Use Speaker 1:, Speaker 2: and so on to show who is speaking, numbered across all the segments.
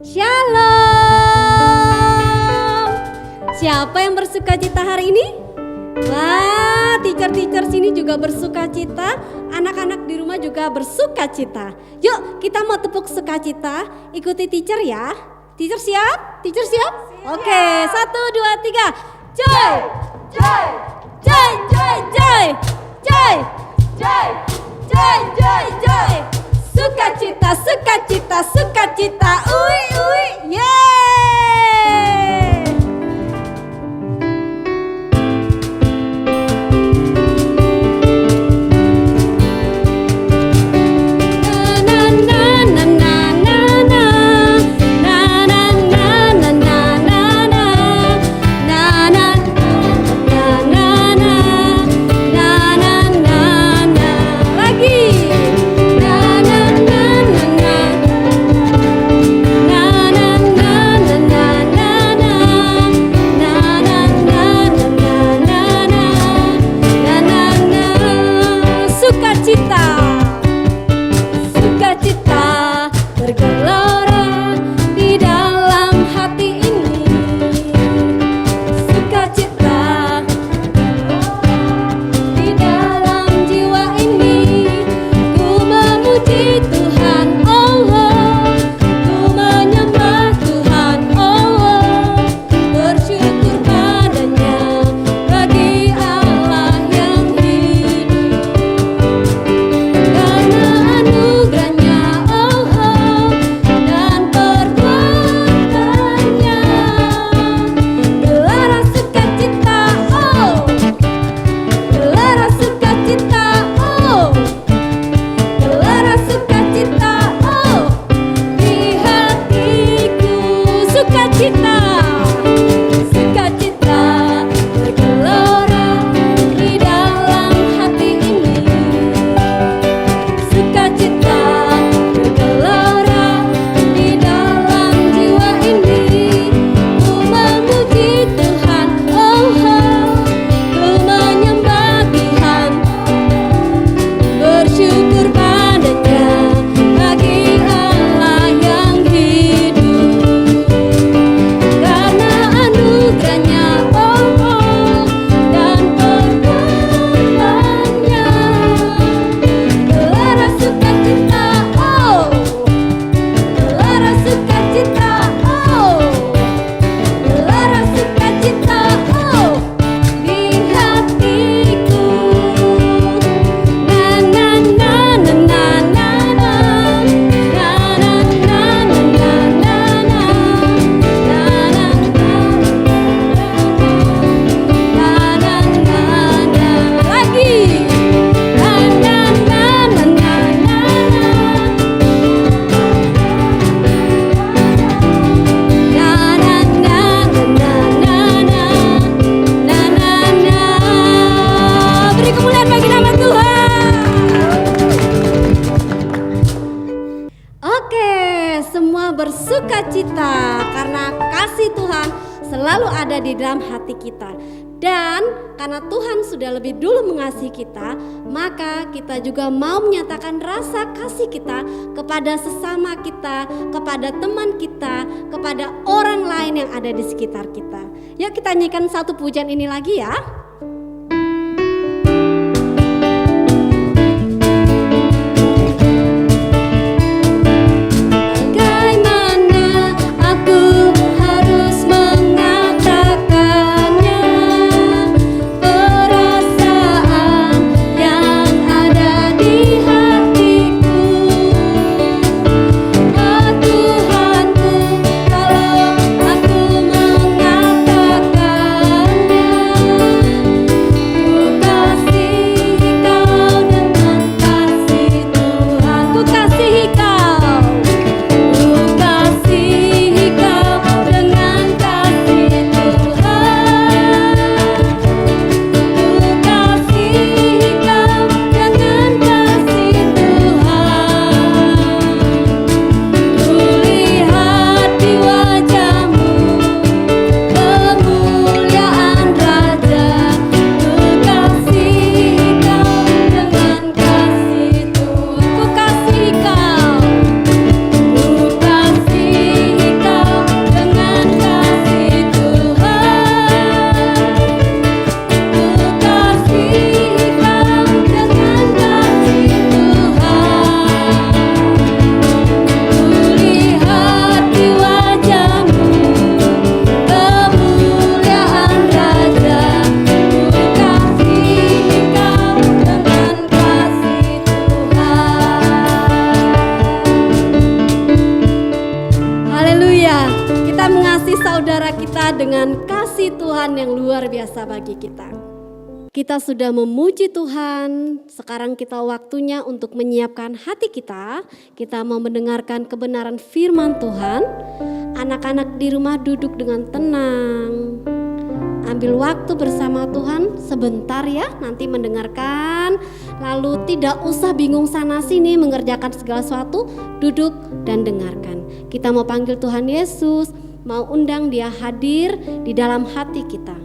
Speaker 1: Shalom. Siapa yang bersuka cita hari ini? Wah, teacher-teacher sini juga bersuka cita. Anak-anak di rumah juga bersuka cita. Yuk, kita mau tepuk sukacita. Ikuti teacher ya. Teacher siap? Teacher siap? Oke, 1, 2, 3. Joy! Joy! Joy! Joy! Joy! Joy! Joy! Joy! Joy! Joy! Sukacita, sukacita, sukacita. Ui, ui, yeay! Na na na na na na na na na na na na na na na na lagi. Sukacita, sukacita bergelora di dalam hati ini. Sukacita di dalam jiwa ini. Ku memuji Tuhan, Allah. Ku menyembah Tuhan, Allah. Bersyukur padanya bagi Allah yang hidup. Karena anugerahnya, Allah, dan perbuatannya. Gelora sukacita, oh. Gelora sukacita, oh. Gelora sukacita, oh. Di hatiku sukacita, sukacita bergelora di dalam hati ini. Sukacita bergelora di dalam jiwa ini. Ku memuji Tuhan, Allah. Ku menyembah Tuhan, bersyukur padanya bagi Allah yang hidup. Karena anugerahnya, Allah, dan perbuatannya. Gelora sukacita, oh. Gelora sukacita, oh. Gelora sukacita, oh. Di hatiku. Na na na na na na na. Na na na na na na na. Na na na na na lagi. Na na na na na na. Na na na na na na. Na na na. Beri kemuliaan bagi nama Tuhan. Oke, semua bersukacita karena kasih Tuhan selalu ada di dalam hati kita. Dan karena Tuhan sudah lebih dulu mengasihi kita, maka kita juga mau menyatakan rasa kasih kita kepada sesama kita, kepada teman kita, kepada orang lain yang ada di sekitar kita. Yuk kita nyanyikan satu pujian ini lagi ya. Bagaimana aku harus mengatakannya, perasaan yang ada di hatiku. Oh Tuhanku, tolong aku mengatakannya. kasih saudara kita dengan kasih Tuhan yang luar biasa bagi kita. Kita sudah memuji Tuhan, sekarang kita waktunya untuk menyiapkan hati kita. Kita mau mendengarkan kebenaran firman Tuhan. Anak-anak di rumah duduk dengan tenang. Ambil waktu bersama Tuhan sebentar ya, nanti mendengarkan. Lalu tidak usah bingung sana sini mengerjakan segala sesuatu, duduk dan dengarkan. Kita mau panggil Tuhan Yesus, mau undang Dia hadir di dalam hati kita.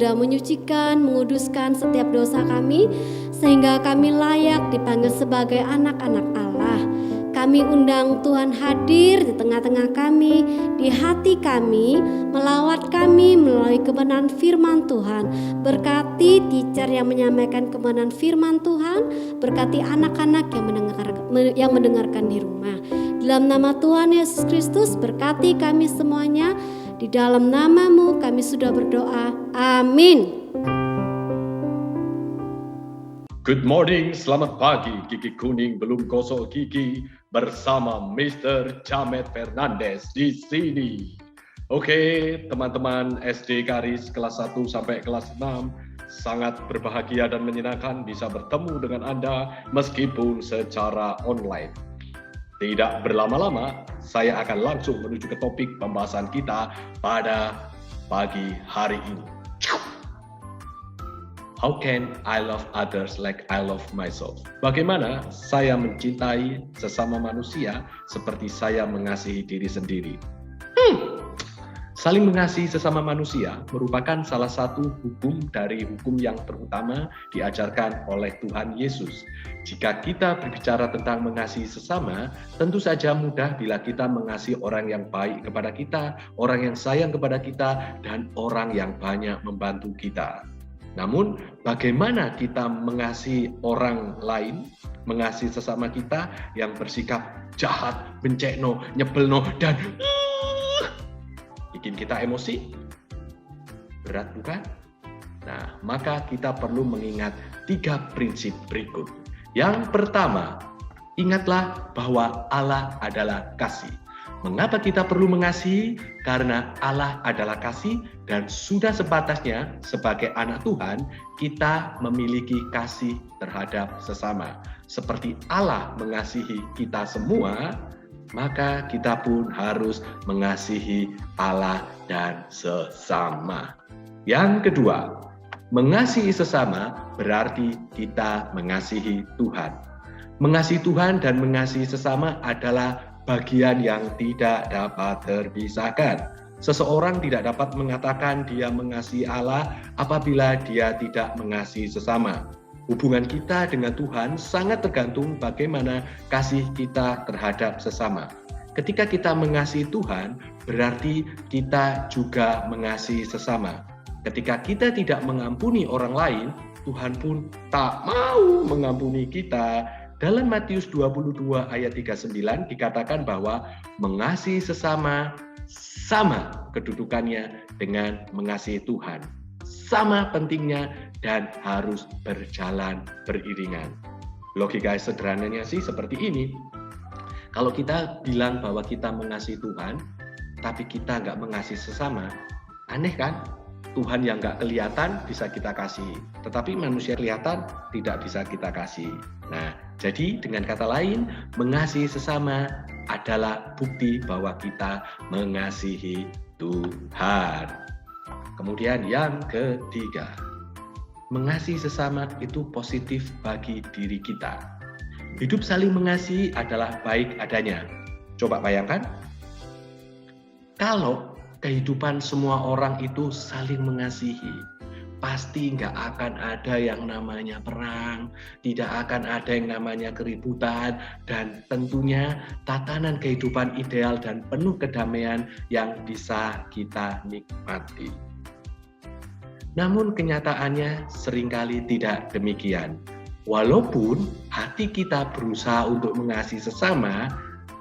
Speaker 1: Menyucikan, menguduskan setiap dosa kami sehingga kami layak dipanggil sebagai anak-anak Allah. Kami undang Tuhan hadir di tengah-tengah kami, di hati kami, melawat kami melalui kebenaran firman Tuhan. Berkati teacher yang menyampaikan kebenaran firman Tuhan, berkati anak-anak yang mendengarkan di rumah. Dalam nama Tuhan Yesus Kristus, berkati kami semuanya. Di dalam nama-Mu kami sudah berdoa. Amin.
Speaker 2: Good morning, selamat pagi. Gigi kuning belum gosok gigi bersama Mr. Jamet Fernandez di sini. Oke, teman-teman SD Garis kelas 1 sampai kelas 6 sangat berbahagia dan menyenangkan bisa bertemu dengan Anda meskipun secara online. Tidak berlama-lama, saya akan langsung menuju ke topik pembahasan kita pada pagi hari ini. How can I love others like I love myself? Bagaimana saya mencintai sesama manusia seperti saya mengasihi diri sendiri? Saling mengasihi sesama manusia merupakan salah satu hukum dari hukum yang terutama diajarkan oleh Tuhan Yesus. Jika kita berbicara tentang mengasihi sesama, tentu saja mudah bila kita mengasihi orang yang baik kepada kita, orang yang sayang kepada kita, dan orang yang banyak membantu kita. Namun, bagaimana kita mengasihi orang lain, mengasihi sesama kita yang bersikap jahat, bencekno, nyebelno, dan bikin kita emosi? Berat bukan? Nah, maka kita perlu mengingat 3 prinsip berikut. Yang pertama, ingatlah bahwa Allah adalah kasih. Mengapa kita perlu mengasihi? Karena Allah adalah kasih dan sudah sebatasnya sebagai anak Tuhan kita memiliki kasih terhadap sesama. Seperti Allah mengasihi kita semua, maka kita pun harus mengasihi Allah dan sesama. Yang kedua, mengasihi sesama berarti kita mengasihi Tuhan. Mengasihi Tuhan dan mengasihi sesama adalah bagian yang tidak dapat terpisahkan. Seseorang tidak dapat mengatakan dia mengasihi Allah apabila dia tidak mengasihi sesama. Hubungan kita dengan Tuhan sangat tergantung bagaimana kasih kita terhadap sesama. Ketika kita mengasihi Tuhan, berarti kita juga mengasihi sesama. Ketika kita tidak mengampuni orang lain, Tuhan pun tak mau mengampuni kita. Dalam Matius 22 ayat 39 dikatakan bahwa mengasihi sesama sama kedudukannya dengan mengasihi Tuhan. Sama pentingnya dan harus berjalan beriringan. Logika sederhananya sih seperti ini. Kalau kita bilang bahwa kita mengasihi Tuhan, tapi kita nggak mengasihi sesama, aneh kan? Tuhan yang nggak kelihatan bisa kita kasih, tetapi manusia kelihatan tidak bisa kita kasih. Nah, jadi dengan kata lain, mengasihi sesama adalah bukti bahwa kita mengasihi Tuhan. Kemudian yang ketiga, mengasihi sesama itu positif bagi diri kita. Hidup saling mengasihi adalah baik adanya. Coba bayangkan, kalau kehidupan semua orang itu saling mengasihi, pasti nggak akan ada yang namanya perang, tidak akan ada yang namanya keributan, dan tentunya tatanan kehidupan ideal dan penuh kedamaian yang bisa kita nikmati. Namun kenyataannya seringkali tidak demikian. Walaupun hati kita berusaha untuk mengasihi sesama,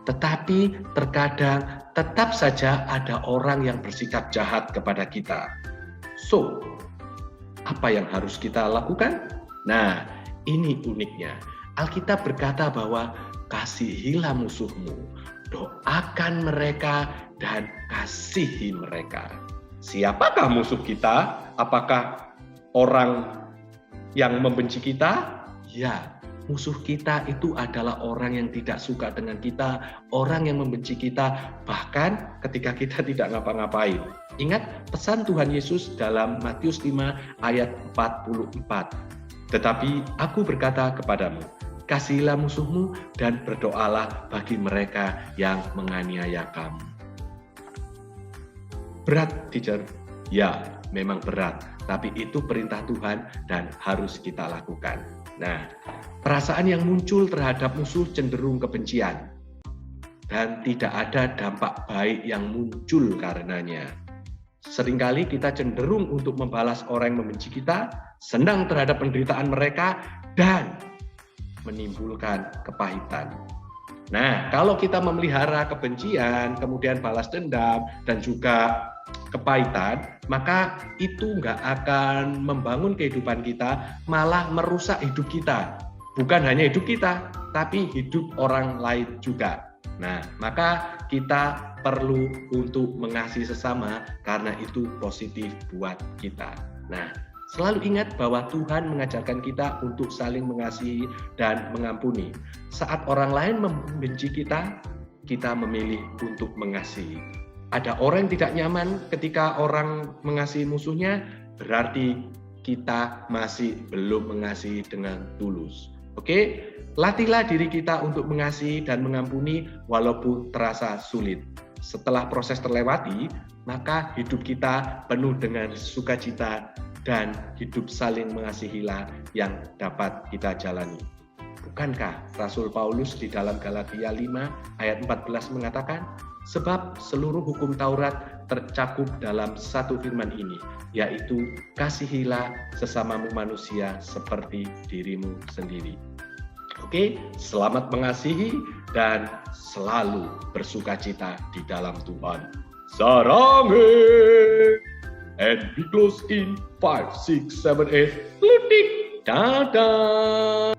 Speaker 2: tetapi terkadang tetap saja ada orang yang bersikap jahat kepada kita. So, apa yang harus kita lakukan? Nah, ini uniknya. Alkitab berkata bahwa kasihilah musuhmu, doakan mereka dan kasihi mereka. Siapakah musuh kita? Apakah orang yang membenci kita? Ya, musuh kita itu adalah orang yang tidak suka dengan kita, orang yang membenci kita, bahkan ketika kita tidak ngapa-ngapain. Ingat pesan Tuhan Yesus dalam Matius 5 ayat 44. Tetapi aku berkata kepadamu, kasihilah musuhmu dan berdoalah bagi mereka yang menganiaya kamu. Berat, teacher? Ya, memang berat. Tapi itu perintah Tuhan dan harus kita lakukan. Nah, perasaan yang muncul terhadap musuh cenderung kebencian. Dan tidak ada dampak baik yang muncul karenanya. Seringkali kita cenderung untuk membalas orang yang membenci kita, senang terhadap penderitaan mereka, dan menimbulkan kepahitan. Nah, kalau kita memelihara kebencian, kemudian balas dendam, dan juga kepahitan, maka itu nggak akan membangun kehidupan kita, malah merusak hidup kita. Bukan hanya hidup kita, tapi hidup orang lain juga. Nah, maka kita perlu untuk mengasihi sesama karena itu positif buat kita. Nah, selalu ingat bahwa Tuhan mengajarkan kita untuk saling mengasihi dan mengampuni. Saat orang lain membenci kita, kita memilih untuk mengasihi. Ada orang yang tidak nyaman ketika orang mengasihi musuhnya, berarti kita masih belum mengasihi dengan tulus. Oke, latihlah diri kita untuk mengasihi dan mengampuni walaupun terasa sulit. Setelah proses terlewati, maka hidup kita penuh dengan sukacita dan hidup saling mengasihilah yang dapat kita jalani. Bukankah Rasul Paulus di dalam Galatia 5 ayat 14 mengatakan, sebab seluruh hukum Taurat tercakup dalam satu firman ini, yaitu kasihilah sesamamu manusia seperti dirimu sendiri. Oke, selamat mengasihi dan selalu bersukacita di dalam Tuhan. Sarange! And we close in 5, 6, 7, 8. Ludik! Dadah!